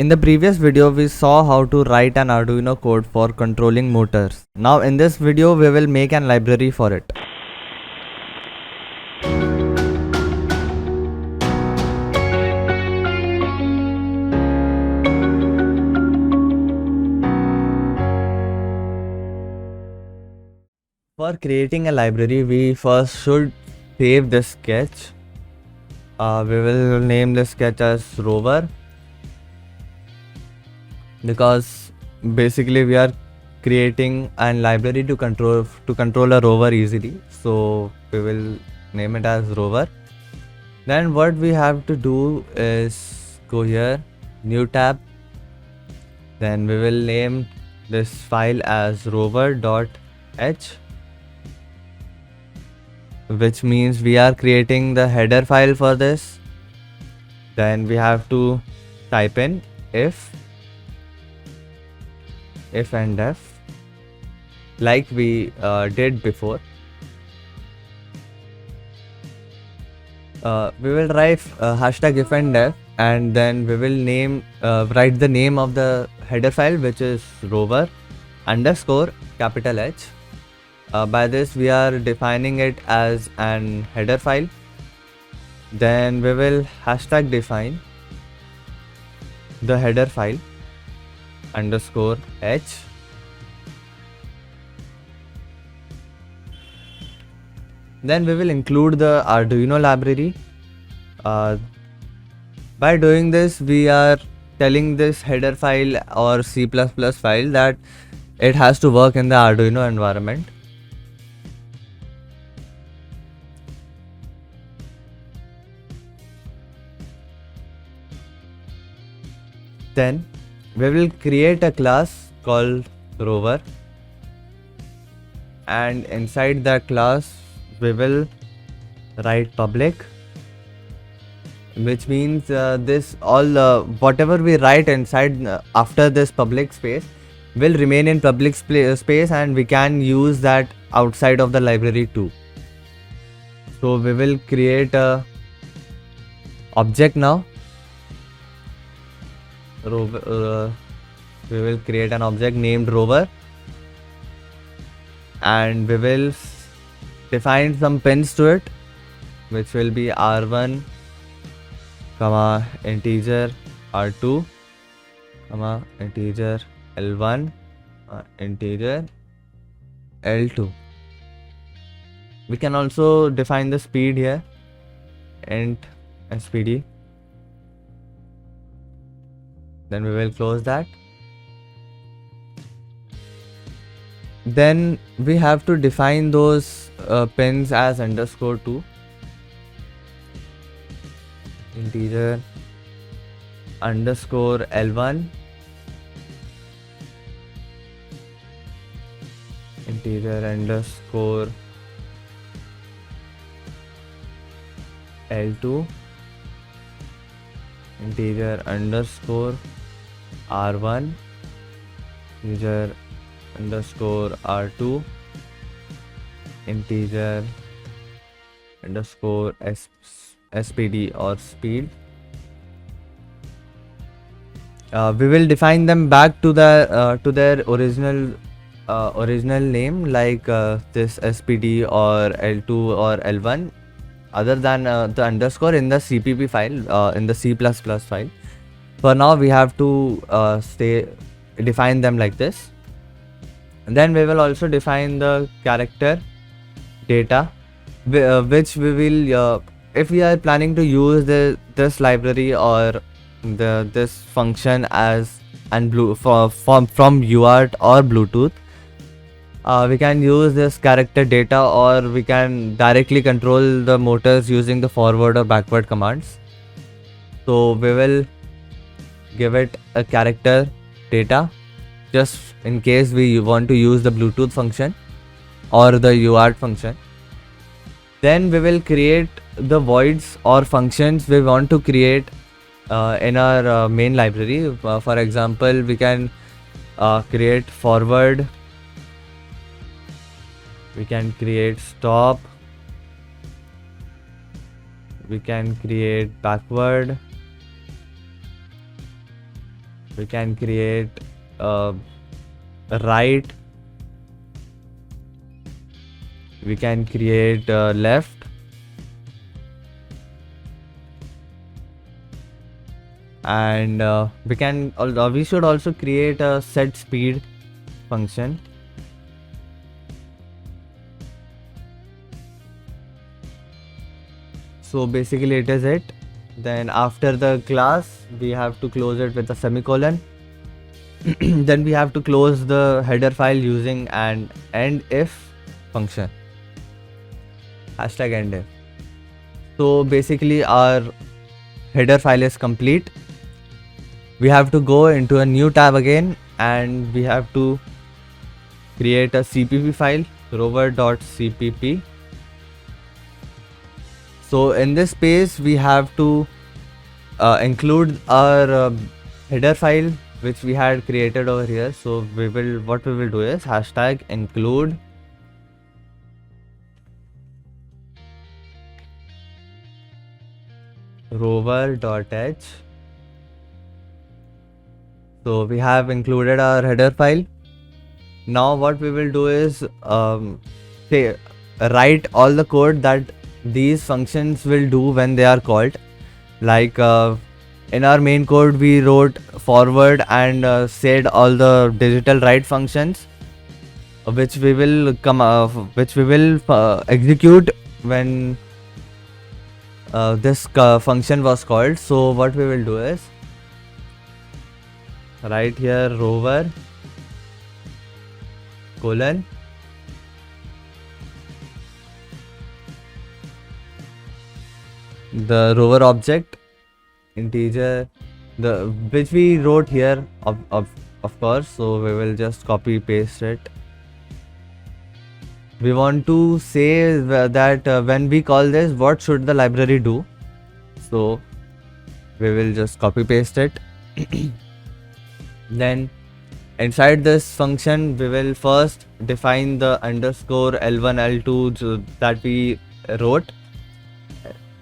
In the previous video, we saw how to write an Arduino code for controlling motors. Now in this video, we will make an library for it. For creating a library, we first should save this sketch. We will name this sketch as rover, because basically we are creating a library to control a rover easily. So we will name it as rover. Then what we have to do is go here, new tab. Then we will name this file as rover.h, which means we are creating the header file for this. Then we have to type in if and f, like we did before. We will write hashtag if and f, and then we will write the name of the header file, which is rover underscore capital H. By this we are defining it as an header file. Then we will hashtag define the header file underscore h. Then we will include the Arduino library. By doing this, we are telling this header file or C++ file that it has to work in the Arduino environment. Then we will create a class called rover, and inside that class we will write public, which means whatever we write inside after this public space will remain in public space, and we can use that outside of the library too. So we will create a object now. Rover, we will create an object named rover, and we will define some pins to it, which will be r1 comma integer r2 comma integer l1 integer l2. We can also define the speed here, int spd. Then we will close that. Then we have to define those pins as underscore 2, integer underscore l1, integer underscore l2, integer underscore r1, integer underscore r2, integer underscore spd or speed. We will define them back to their original name, like this spd or l2 or l1, other than the underscore in the cpp file, in the C++ file. For now we have to define them like this. And then we will also define the character data, which we will if we are planning to use this library or this function as from UART or Bluetooth, we can use this character data, or we can directly control the motors using the forward or backward commands. So we will give it a character data, just in case we want to use the Bluetooth function or the UART function. Then we will create the voids or functions we want to create in our main library. For example, we can create forward, we can create stop, we can create backward, We can create right, we can create left, and we should also create a set speed function. So basically it is it. Then after the class we have to close it with a semicolon. Then we have to close the header file using an end if function, hashtag end if. So basically our header file is complete. We have to go into a new tab again and we have to create a CPP file, rover.cpp. So in this space we have to include our header file which we had created over here. So what we will do is hashtag include rover.h. So we have included our header file. Now what we will do is write all the code that these functions will do when they are called. Like in our main code we wrote forward and said all the digital write functions which we will execute when this function was called. So what we will do is write here rover colon the rover object integer, the which we wrote here of course. So we will just copy paste it. We want to say that when we call this, what should the library do? So we will just copy paste it. Then inside this function we will first define the underscore L1 L2 that we wrote.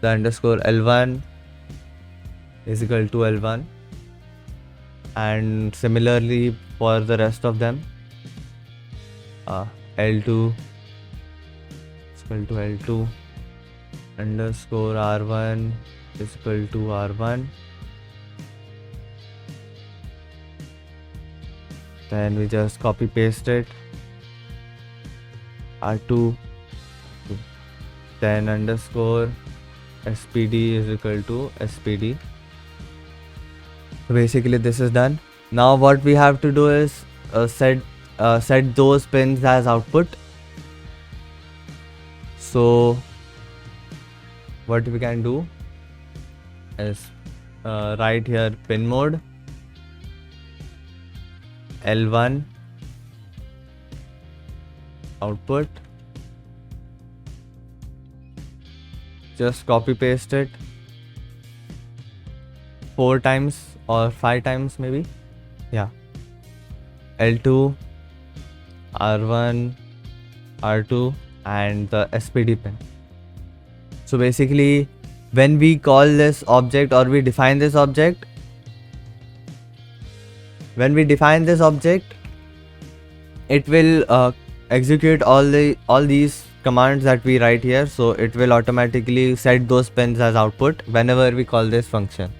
The underscore L1 is equal to L1, and similarly for the rest of them, L2 is equal to L2, underscore R1 is equal to R1. Then we just copy paste it, R2, then underscore SPD is equal to SPD. So basically this is done. Now what we have to do is set those pins as output. So what we can do is write here pin mode L1 output, just copy paste it 4 times or 5 times maybe, yeah, L2 R1 R2 and the SPD pin. So basically when we call this object or we define this object, when we define this object, it will execute all these commands that we write here. So it will automatically set those pins as output whenever we call this function.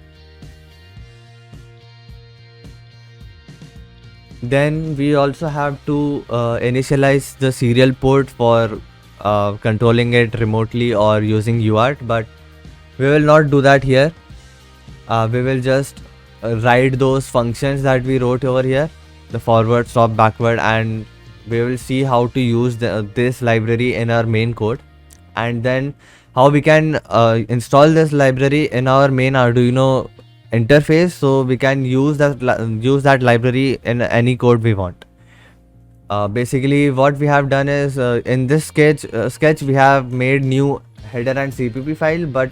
Then we also have to initialize the serial port for controlling it remotely or using UART, but we will not do that here. We will just write those functions that we wrote over here, the forward, stop, backward, and we will see how to use this library in our main code, and then how we can install this library in our main Arduino interface, so we can use that library in any code we want. Basically what we have done is in this sketch we have made new header and CPP file, but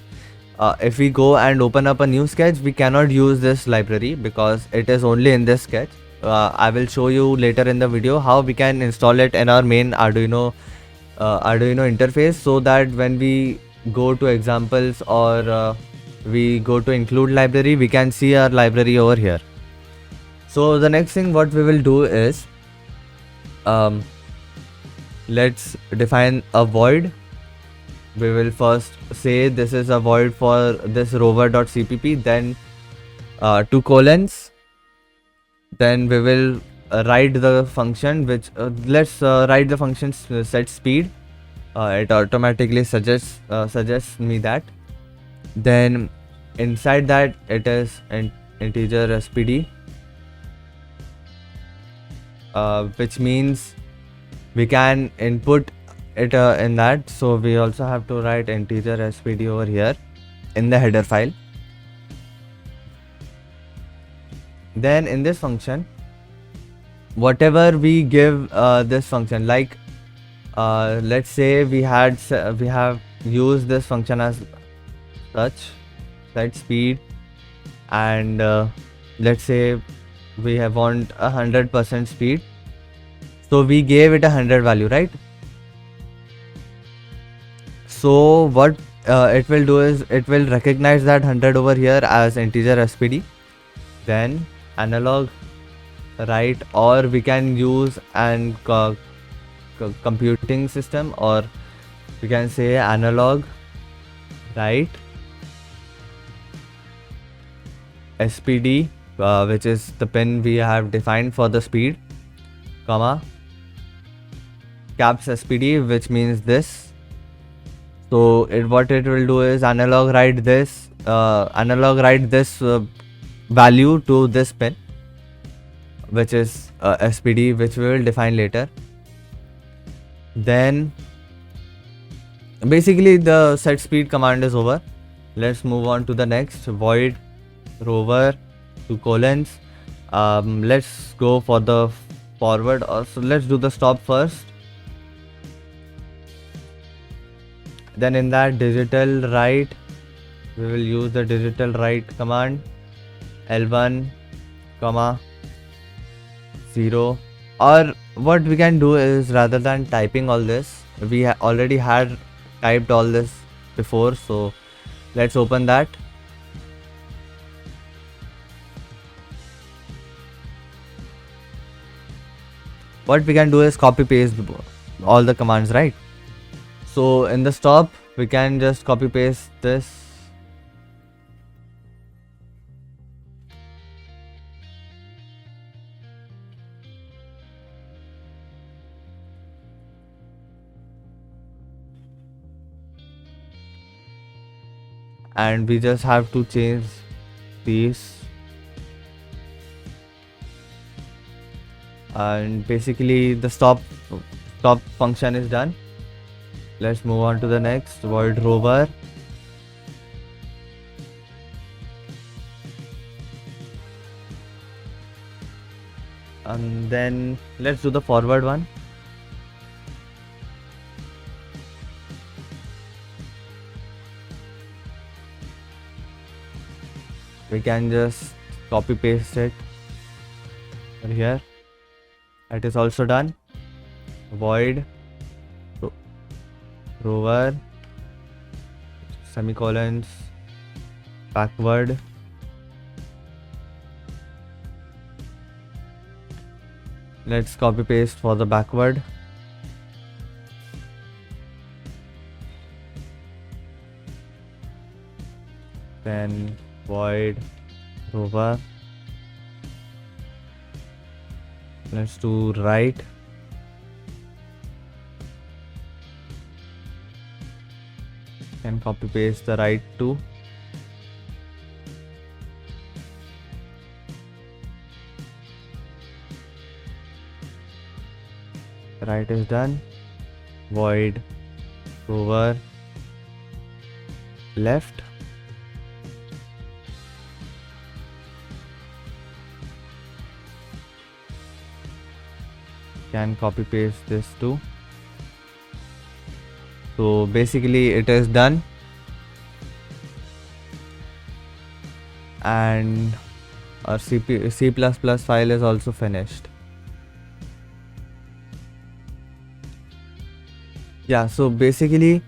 if we go and open up a new sketch, we cannot use this library because it is only in this sketch. I will show you later in the video how we can install it in our main Arduino interface, so that when we go to examples or we go to include library, we can see our library over here. So the next thing what we will do is, um, let's define a void. We will first say this is a void for this rover.cpp, then two colons, then we will write the function which let's write the function set speed. It automatically suggests me that. Then inside that it is an integer spd, which means we can input it in that. So we also have to write integer spd over here in the header file. Then in this function, whatever we give this function, like let's say we have used this function as such, set speed, and let's say we have want 100% speed, so we gave it 100 value, right? So what it will do is it will recognize that 100 over here as integer spd, then analog write, or we can use an computing system, or we can say analog write spd, which is the pin we have defined for the speed, comma caps spd, which means this. So what it will do is analog write this value to this pin, which is spd, which we will define later. Then basically the set speed command is over. Let's move on to the next void rover two colons. Let's go for the forward, so let's do the stop first. Then in that digital write, we will use the digital write command, L1 comma 0. Or what we can do is, rather than typing all this, we already had typed all this before, so let's open that. What we can do is copy paste all the commands, right? So in the stop we can just copy paste this. And we just have to change these, and basically the stop function is done. Let's move on to the next void rover. And then let's do the forward one. We can just copy paste it over here. That is also done. Void rover semicolons backward. Let's copy paste for the backward. Then void rover. Let's do right. Can copy paste the right too. Right is done. Void rover left. Can copy paste this too. So basically it is done, and our C++ file is also finished. Yeah, so basically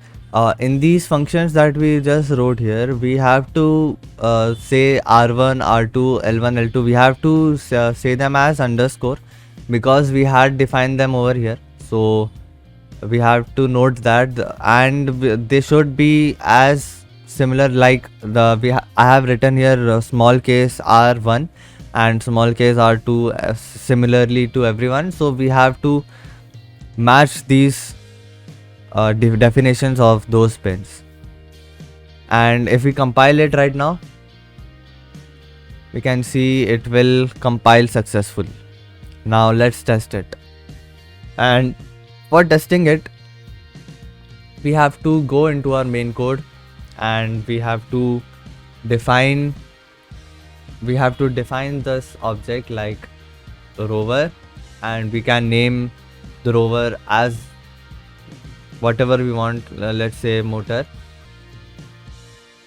In these functions that we just wrote here, we have to say R1, R2, L1, L2. We have to say them as underscore because we had defined them over here. So we have to note that, and they should be as similar like I have written here small case R1 and small case R2 similarly to everyone. So we have to match these definitions of those pins. And if we compile it right now, we can see it will compile successfully. Now let's test it. And for testing it, we have to go into our main code and we have to define this object like rover, and we can name the rover as whatever we want, let's say motor.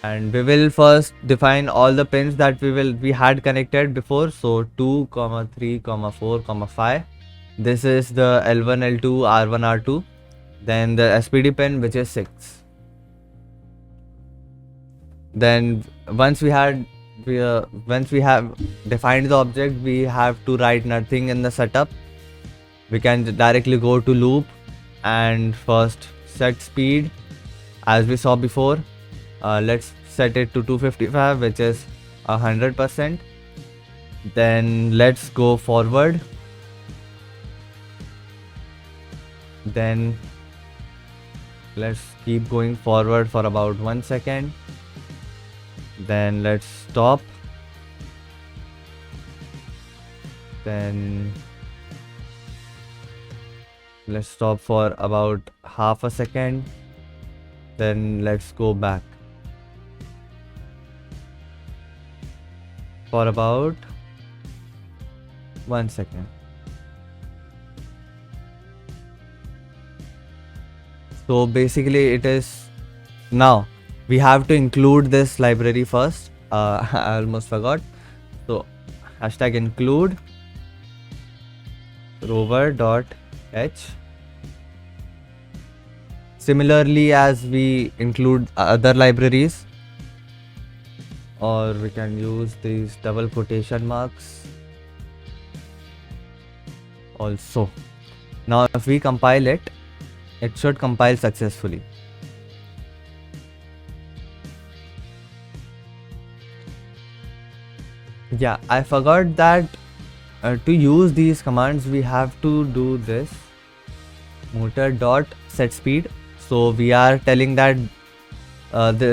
And we will first define all the pins that we had connected before. So 2, 3, 4, 5. This is the L1, L2, R1, R2. Then the SPD pin, which is 6. Then once we have defined the object, we have to write nothing in the setup. We can directly go to loop and first set speed as we saw before. Let's set it to 255, which is 100%. Then let's go forward. Then let's keep going forward for about 1 second. Then let's stop. Then let's stop for about half a second. Then let's go back for about 1 second. So basically it is, now we have to include this library first. I almost forgot. So hashtag include rover.h. Similarly as we include other libraries, or we can use these double quotation marks also. Now if we compile it, it should compile successfully. Yeah, I forgot that to use these commands we have to do this motor dot set speed. So we are telling that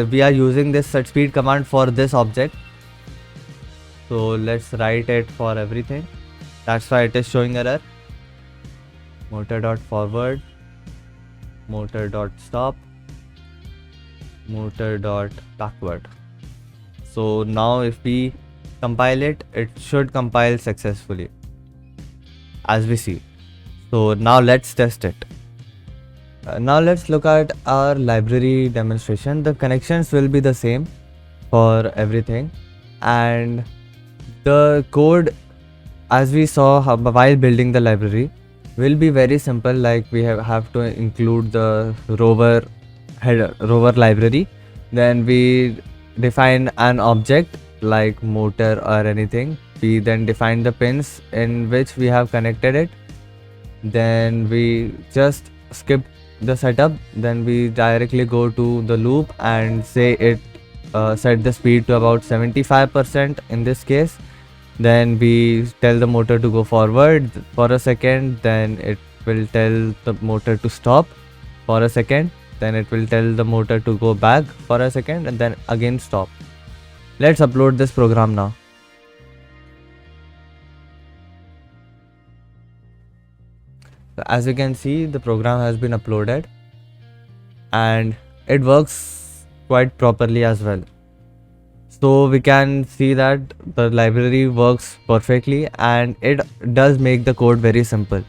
we are using this set speed command for this object. So let's write it for everything. That's why it is showing error. Motor dot forward, motor dot stop, motor dot backward. So now if we compile it, it should compile successfully as we see. So now let's test it. Now let's look at our library demonstration. The connections will be the same for everything, and the code as we saw while building the library will be very simple. Like we have to include the rover header, rover library. Then we define an object like motor or anything. We then define the pins in which we have connected it. Then we just skip the setup. Then we directly go to the loop and say it set the speed to about 75% in this case. Then we tell the motor to go forward for a second. Then it will tell the motor to stop for a second. Then it will tell the motor to go back for a second and then again stop. Let's upload this program now. As you can see, the program has been uploaded and it works quite properly as well. So we can see that the library works perfectly and it does make the code very simple.